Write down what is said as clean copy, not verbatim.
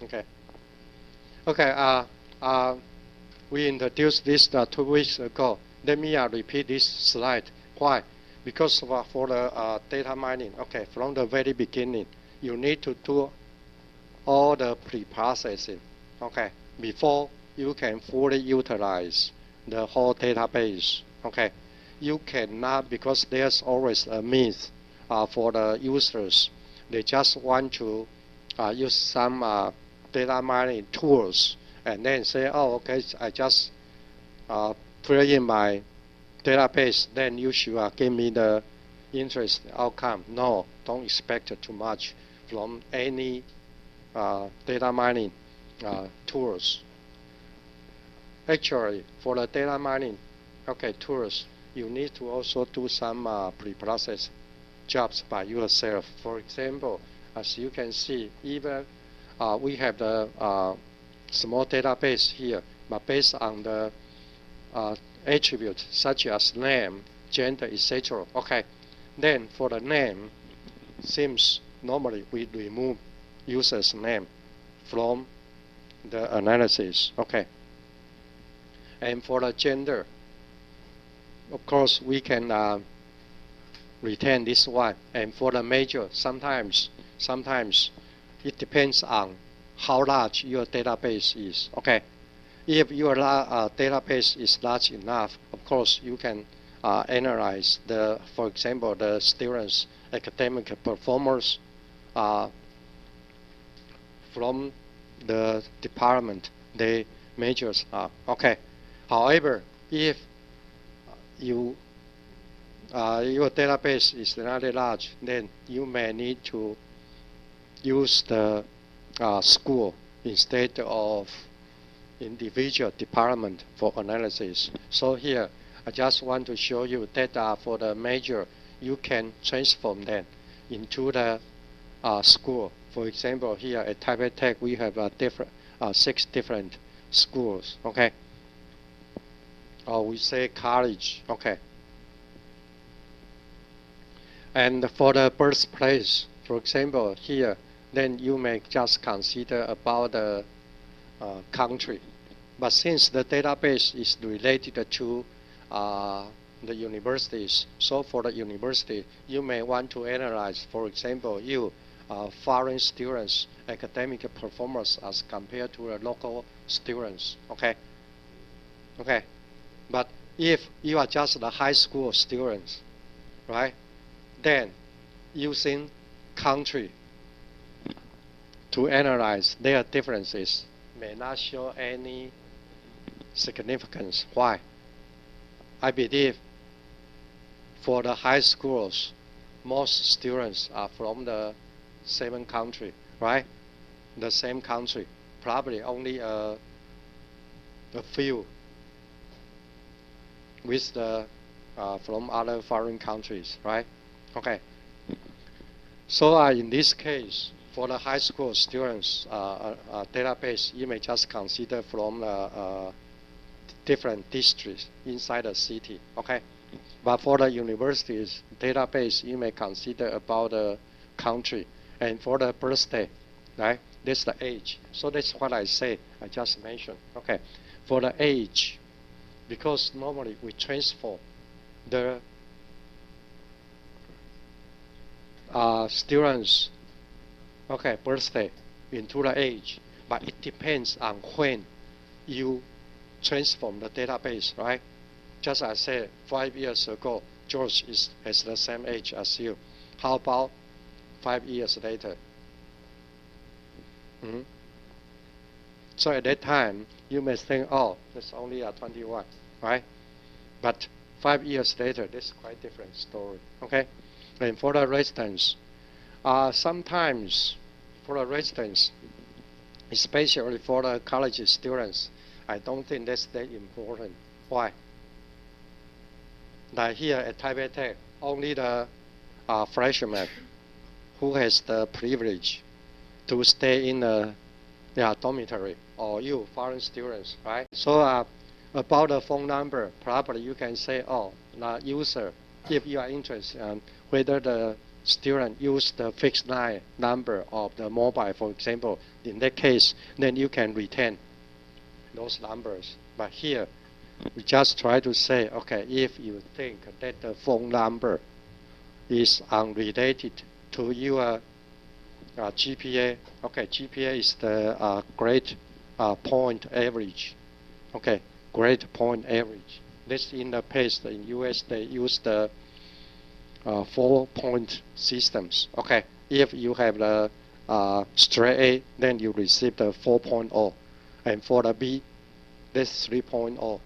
Okay. Okay. We introduced this 2 weeks ago. Let me repeat this slide. Why? Because for the data mining, okay, from the very beginning, you need to do all the pre-processing, okay, before you can fully utilize the whole database, okay. You cannot, because there's always a myth for the users. They just want to use some data mining tools and then say, oh, okay, I just put it in my database, then you should give me the interest outcome. No, don't expect too much from any data mining tools. Actually, for the data mining tools, you need to also do some pre-process jobs by yourself. For example, as you can see, even we have the small database here, but based on the attributes such as name, gender, etc. Okay, then for the name, seems normally we remove user's name from the analysis. Okay, and for the gender, of course we can retain this one. And for the major, sometimes it depends on how large your database is. Okay, if your database is large enough, of course you can analyze the, for example, the students' academic performance from the department they majors are. Okay. However, if your database is not large, then you may need to use the school instead of individual department for analysis. So here, I just want to show you that for the major, you can transform them into the school. For example, here at Taipei Tech, we have 6 different schools. Okay. Or we say college. Okay. And for the birthplace, for example, here, then you may just consider about the country. But since the database is related to the universities, so for the university, you may want to analyze, for example, foreign students' academic performance as compared to the local students. Okay. Okay. But if you are just the high school students, right, then using country to analyze their differences may not show any significance. Why? I believe for the high schools, most students are from the same country, right? The same country. Probably only a few with the from other foreign countries, right? Okay. So in this case, for the high school students database, you may just consider from different districts inside the city. Okay. But for the universities database, you may consider about the country. And for the birthday, right? That's the age. So that's what I say. I just mentioned. Okay. For the age, because normally we transfer the students' birthday into the age, but it depends on when you transform the database, right? Just as I said, 5 years ago, George has the same age as you. How about 5 years later? Mm-hmm. So at that time, you may think, oh, that's only 21, right? But 5 years later, that's quite different story, okay? And for the residents, sometimes for the residents, especially for the college students, I don't think that's that important. Why? Like here at Taipei Tech, only the freshman who has the privilege to stay in a dormitory, or you foreign students, right? So about the phone number, probably you can say, oh, the user, if you are interested in whether the student use the fixed line number of the mobile, for example, in that case, then you can retain those numbers. But here, we just try to say, okay, if you think that the phone number is unrelated to your GPA, okay, GPA is the grade point average, okay, grade point average. This in the past in US they use the 4-point systems. Okay, if you have the straight A, then you receive the 4.0, and for the B, that's 3.0.